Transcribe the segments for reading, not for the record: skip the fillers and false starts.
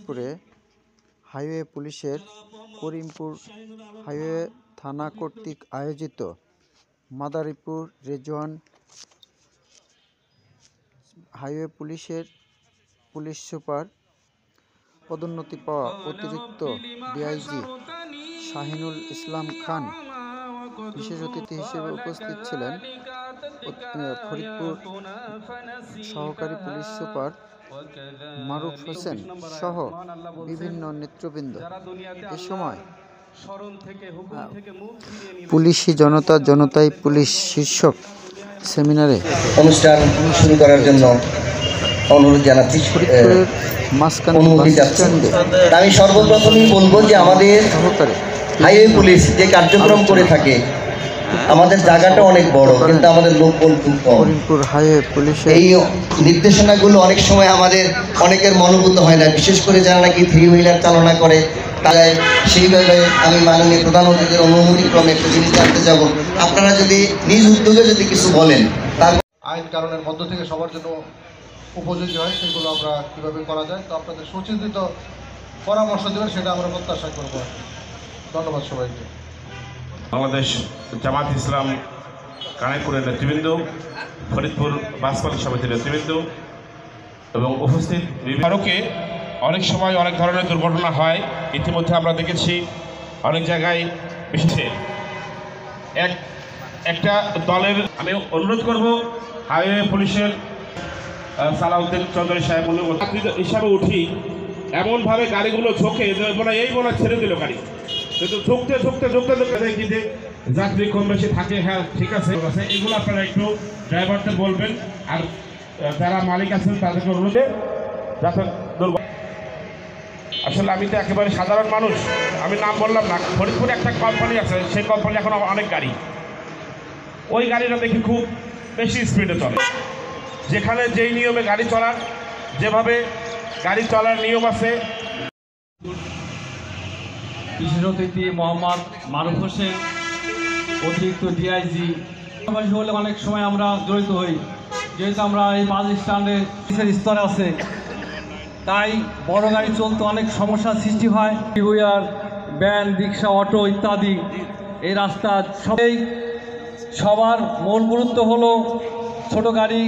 মাদারীপুরে highway পুলিশের Karimpur highway থানা কর্তৃক আয়োজিত মাদারীপুর রেজওয়ান হাইওয়ে পুলিশের পুলিশ সুপার পদোন্নতি পাওয়া অতিরিক্ত ডিআইজি শাহিনুল ইসলাম খান বিশেষ অতিথি হিসেবে উপস্থিত ছিলেন। ফরিদপুর সহকারী পুলিশ সুপার মারুফ হোসেন সহ বিভিন্ন নেতৃবৃন্দ। এ সময় পুলিশি জনতা জনতাই পুলিশ শীর্ষক সেমিনারে অনুষ্ঠান শুরু করার জন্য অনুরোধ জানাচ্ছি। আমি সর্বপ্রথমই বলবো যে আমাদের হাইওয়ে পুলিশ যে কার্যক্রম করে থাকে, আমাদের জায়গাটা অনেক বড় কিন্তু আমাদের লোকবল খুব কম। এই নির্দেশনাগুলো অনেক সময় আমাদের অনেকের মনোভূত হয় না, বিশেষ করে যারা নাকি 3 হুইলার চালনা করে তারা। সেইভাবে আমি মাননীয় প্রধান অতিথির অনুমতিক্রমে একটা জিনিস জানতে যাব, আপনারা যদি নিজ উদ্যোগে যদি কিছু বলেন তার আইন কারণের মধ্য থেকে সবার জন্য উপযোগী হয় সেগুলো আমরা কীভাবে করা যায়, তো আপনাদের সুচিন্তিত পরামর্শ দেবেন, সেটা আমরা প্রত্যাশা করব। ধন্যবাদ সবাইকে। বাংলাদেশ জামাত ইসলাম কানাইপুরের নেতৃবৃন্দ, ফরিদপুর বাসপালি সমিতির নেতৃবৃন্দ এবং উপস্থিত সড়কে অনেক সময় অনেক ধরনের দুর্ঘটনা হয়। ইতিমধ্যে আমরা দেখেছি অনেক জায়গায় বিশেষে একটা দলের, আমি অনুরোধ করব হাইওয়ে পুলিশের সালাউদ্দিন চৌধুরী সাহেব হিসাবে উঠি, এমনভাবে গাড়িগুলো ঝোঁকে এই বলে ছেড়ে দিল গাড়ি, কিন্তু ঝুঁকতে দেখি যে যাত্রী কম বেশি থাকে। হ্যাঁ ঠিক আছে, এগুলো আপনারা একটু ড্রাইভারদের বলবেন, আর যারা মালিক আছেন তাদেরকে অনুরোধে যাতে আসলে আমি তো একেবারে সাধারণ মানুষ, আমি নাম বললাম না। ফরিদপুরে একটা কোম্পানি আছে, সেই কোম্পানি এখন অনেক গাড়ি, ওই গাড়িটা দেখি খুব বেশি স্পিডে চলে। যেখানে যেই নিয়মে গাড়ি চলার, যেভাবে গাড়ি চলার নিয়ম আছে। বিশেষ অতিথি মোহাম্মদ মারুফ হোসেন, অতিরিক্ত ডিআইজি হলে অনেক সময় আমরা জড়িত হই, যেহেতু আমরা এই বাস স্ট্যান্ডে স্তরে আছে, তাই বড় গাড়ি চলতে অনেক সমস্যার সৃষ্টি হয়। হুইলার, ভ্যান, রিক্সা, অটো ইত্যাদি এই রাস্তা সবার মূল গুরুত্ব হলো ছোট গাড়ি।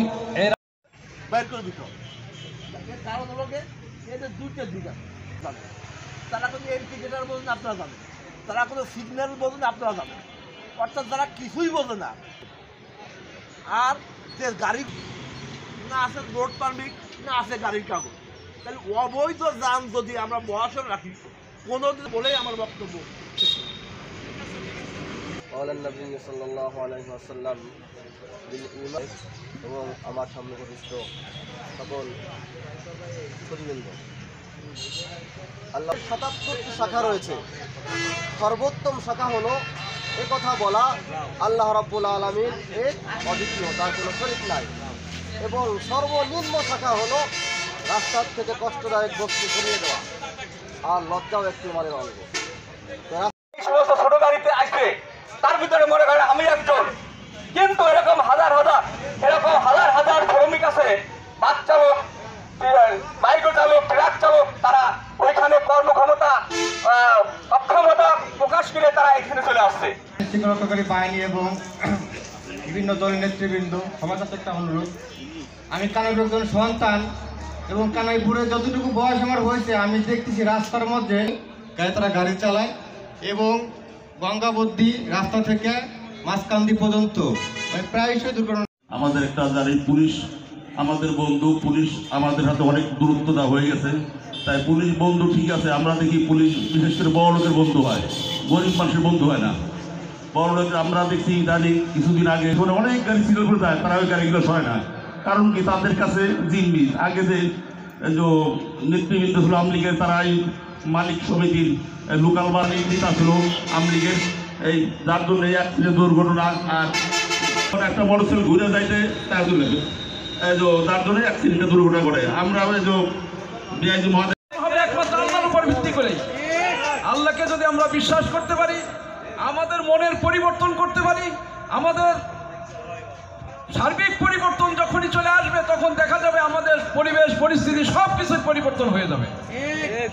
তারা কোনো ইন্ডিকেটার বোঝেন আপনারা জানেন, তারা কোনো সিগন্যাল বোঝেন আপনারা জানেন, অর্থাৎ তারা কিছুই বোঝে না। আর যে গাড়ি না আছে রোড পারমিট, না আছে গাড়ির কাগজ, তাহলে অবৈধ যান যদি আমরা বহাসন রাখি কোনো দিন বলেই আমার বক্তব্য। এবং আমার সামনে প্রতিষ্ঠিত সকল প্রতিবৃন্দ, আল্লাহ 77টি শাখা রয়েছে। সর্বোত্তম শাখা হলো কথা বলা আল্লাহ রাব্বুল আলামিন এক অদ্বিতীয়, তার কোনো শরীক নাই। এবং সর্বনিম্ন শাখা হলো রাস্তার থেকে কষ্টদায়ক বস্তু সরিয়ে দেওয়া, আর লজ্জাও একটি মানের অঙ্গ। সমস্ত ছোট গাড়িতে আসবে, তার ভিতরে মনে করেন আমি একজন, কিন্তু এরকম হাজার হাজার শ্রমিক আছে, বাস চালক, বাইক চালক, ট্রাক চালক, তারা ওইখানে কর্মক্ষমতা অক্ষমতা প্রকাশ করে তারা এখানে চলে আসছে। শৃঙ্খলাকারী বাহিনী এবং বিভিন্ন দলের নেতৃবৃন্দ, আমার কাছে একটা অনুরোধ, আমি কানাইপুর একজন সন্তান এবং কানাইপুরে যতটুকু বয়স আমার হয়েছে আমি দেখতেছি রাস্তার মধ্যে তারা গাড়ি চালায় এবং গঙ্গাবদ্দি রাস্তা থেকে মাঝকান্দি পর্যন্ত প্রায়শই দুর্ঘটনা। আমাদের একটা জানি পুলিশ আমাদের বন্ধু, পুলিশ আমাদের হাতে অনেক দূরত্বতা হয়ে গেছে, তাই পুলিশ বন্ধু ঠিক আছে। আমরা দেখি পুলিশ বিশেষ করে বড় লোকের বন্ধু হয়, গরিব মানুষের বন্ধু হয় না। বড় লোকের আমরা দেখছি জানি কিছুদিন আগে অনেক গাড়ি সিগন্যাল করে দেয়, তারা ওই গাড়িগুলো সয় না। কারণ কি, তাদের কাছে জিম্মি আগে যে নেতৃবৃন্দ ছিল আমলিগের, তারা এই মালিক সমিতির লোকাল বাহিনী নেতা ছিল আমলিগের, এই যার জন্য এই অ্যাক্সিডেন্ট দুর্ঘটনা। আর একটা বড় ছেলে ঘুরে যাইতে তার জন্য যার জন্য অ্যাক্সিডেন্টে দুর্ঘটনা ঘটে। আমরা একমাত্র আল্লাহর উপর ভিত্তি করে, আল্লাহকে যদি আমরা বিশ্বাস করতে পারি, আমাদের মনের পরিবর্তন করতে পারি, আমাদের সার্বিক পরিবর্তন যখনই চলে আসবে, তখন দেখা যাবে আমাদের পরিবেশ পরিস্থিতি সব কিছুর পরিবর্তন হয়ে যাবে।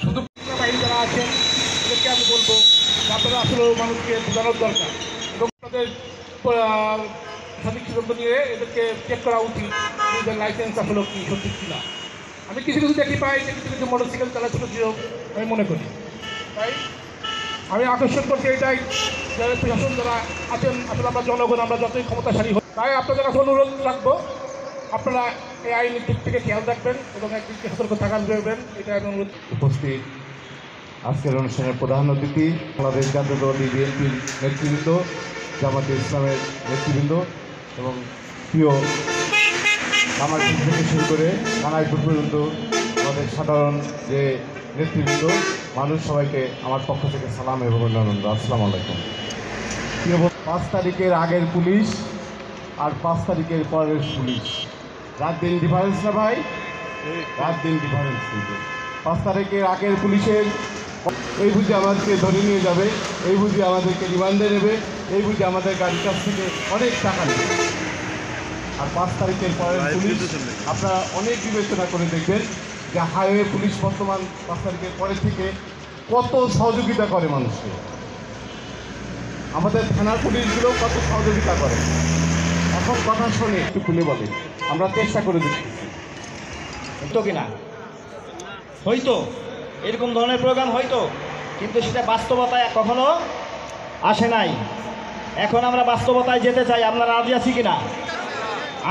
শুধু বাহিনী যারা আছেন এদেরকে আমি বলবো যে আপনারা আসলে মানুষকে বোঝানোর দরকার এবং তাদের সঠিক সিদ্ধান্ত নিয়ে এদেরকে চেক করা উচিত এদের লাইসেন্স আসলে কি সঠিক কিনা। আমি কিছু কিছু দেখি পাই যে কিছু কিছু মোটরসাইকেল চালাচ্ছিল আমি মনে করি। তাই আমি আকর্ষণ করছি এটাই যারা প্রশাসন যারা আছেন আসলে আমরা জনগণ আমরা যতই ক্ষমতাশালী হই, তাই আপনাদের কাছে অনুরোধ রাখবো আপনারা এই আইনের দিক থেকে খেয়াল রাখবেন এবং একদিকে সতর্ক থাকার দেবেন, এটা আমি অনুরোধ। উপস্থিত আজকের অনুষ্ঠানের প্রধান অতিথি বাংলাদেশ জাতীয়তাবাদী বিএনপির নেতৃবৃন্দ, জামাতে ইসলামের নেতৃবৃন্দ এবং প্রিয় কামারপুর থেকে শুরু করে কানাইপুর পর্যন্ত আমাদের সাধারণ যে নেতৃবৃন্দ মানুষ, সবাইকে আমার পক্ষ থেকে সালাম এবং অভিনন্দন। আসসালামু আলাইকুম। 5 তারিখের আগের পুলিশ আর 5 তারিখের পরের পুলিশ, রাত দিন ডিফারেন্স না ভাই? রাত দিন ডিফারেন্স কিন্তু 5 তারিখের আগের পুলিশের এই বুঝে আমাদেরকে ধরে নিয়ে যাবে, এই বুঝে আমাদেরকে রিমান্ডে নেবে, এই বুঝে আমাদের গাড়ির কাছ থেকে অনেক টাকা নেবে। আর 5 তারিখের পরের পুলিশ আপনারা অনেক বিবেচনা করে দেখবেন যে হাইওয়ে পুলিশ বর্তমান 5 তারিখের পরের থেকে কত সহযোগিতা করে মানুষকে। আমাদের থানার পুলিশগুলো কত সহযোগিতা করে। এখন কথা শুনে একটু খুলে বলে, আমরা চেষ্টা করে দেখছি হইতো কিনা, হয়তো এরকম ধরনের প্রোগ্রাম হয়তো, কিন্তু সেটা বাস্তবতায় কখনো আসে নাই। এখন আমরা বাস্তবতায় যেতে চাই, আপনারা রাজি আছি কিনা?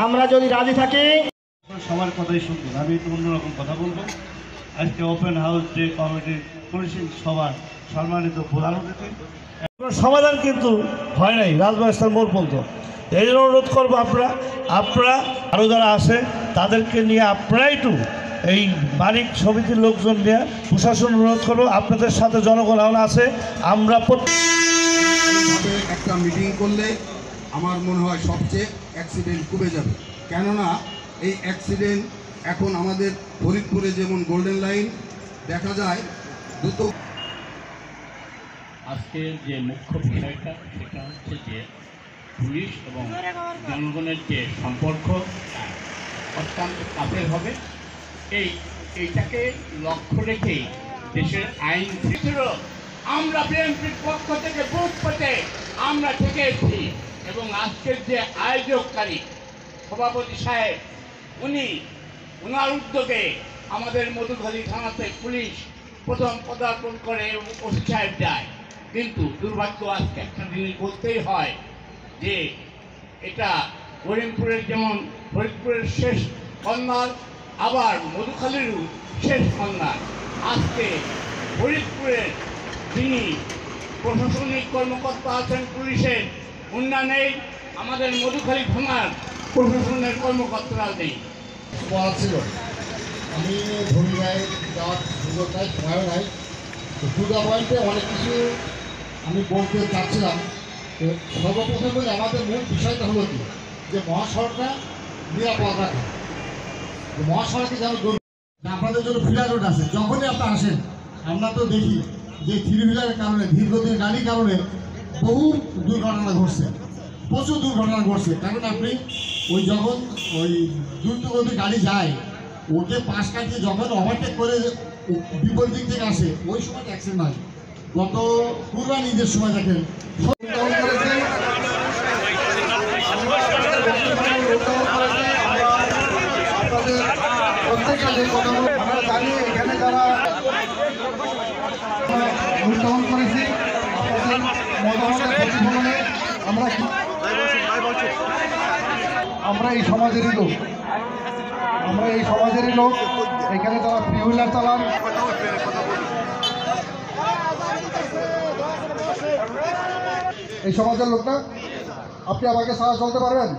আমরা যদি রাজি থাকি, সবার কথাই শুনবেন, আমি একটু অন্যরকম কথা বলবো। আজকে ওপেন হাউস যে কমিটির পুলিশিং সভার সম্মানিত প্রধান অতিথি, সমাধান কিন্তু হয় নাই রাজবাড়ির মোড় পর্যন্ত। এই জন্য অনুরোধ করবো আপনারা আরও যারা আছে তাদেরকে নিয়ে আপনারা একটু এই মালিক সমিতির লোকজন নিয়ে প্রশাসন অনুরোধ করবো, আপনাদের সাথে জনগণ আছে, আমরা একটা মিটিং করলে আমার মনে হয় সবচেয়ে অ্যাক্সিডেন্ট কমে যাবে। কেননা এই অ্যাক্সিডেন্ট এখন আমাদের ফরিদপুরে যেমন গোল্ডেন লাইন দেখা যায় দ্রুত। আজকে যে মুখ্য বিষয়টা সেটা হচ্ছে যে পুলিশ এবং জনগণের যে সম্পর্ক অত্যন্ত কাছের হবে, এইটাকে লক্ষ্য রেখেই দেশের আইন ছিল। আমরা বিএনপির পক্ষ থেকে বুথ পেতে আমরা থেকে এসেছি এবং আজকের যে আয়োজককারী সভাপতি সাহেব ওনার উদ্যোগে আমাদের মধুখালী থানাতে পুলিশ প্রথম পদার্পণ করে এবং ওসি সাহেব যায়। কিন্তু দুর্ভাগ্য আজকে একটা জিনিস বলতেই হয় যে এটা করিমপুরের যেমন ফরিদপুরের শেষ কন্যার, আবার মধুখালীরও শেষ কন্যার। আজকে ফরিদপুরের যিনি প্রশাসনিক কর্মকর্তা আছেন পুলিশের উন্নয়নেই, আমাদের মধুখালী থানার প্রশাসনের কর্মকর্তারা নেই। বলা ছিল আমি ধর্মীয় যাওয়ার সুযোগ নাই, সময়ও নাই। তো দুর্গা পয়েন্টে অনেক কিছু আমি বলতে চাচ্ছিলাম। সর্বপ্রথম বলে আমাদের মূল বিষয়টা হলো কি, যে মহাসড়কটা নিরাপদ রাখা। মহাসড়কে যেন আপনাদের জন্য ফিলার রোড আছে, যখনই আপনারা আসেন আমরা তো দেখি যে থ্রি হুইলারের কারণে দীর্ঘদিন গাড়ির কারণে বহু দুর্ঘটনা ঘটছে, প্রচুর দুর্ঘটনা ঘটছে। কারণ আপনি ওই যখন ওই দ্রুতগতি গাড়ি যায়, ওকে পাশ কাটিয়ে যখন ওভারটেক করে বিপরীত দিক থেকে আসে, ওই সময় অ্যাক্সিডেন্ট হয়। গত কুরবানি ঈদের সময় দেখেন আমরা জানি এখানে যারা উদ্ভাবন করেছি আমরা এই সমাজেরই লোক, এখানে যারা থ্রি হুইলার চালান এই সমাজের লোক না। আপনি আমাকে ছাড়া চলতে পারবেন?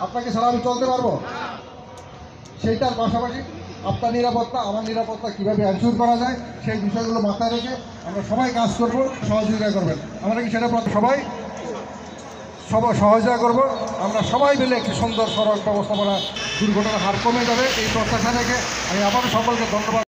আপনাকে ছাড়া আমি চলতে পারবো? সেইটার পাশাপাশি আপনার নিরাপত্তা, আমার নিরাপত্তা কীভাবে এনশিওর করা যায় সেই বিষয়গুলো মাথায় রেখে আমরা সবাই কাজ করব, সহযোগিতা করবেন। আমরা কি সেটা সবাই সহযোগিতা করব। আমরা সবাই মিলে একটি সুন্দর সড়ক ব্যবস্থাপনা, দুর্ঘটনার হার কমে যাবে এই প্রত্যাশা রেখে আমি আবারও সকলকে ধন্যবাদ।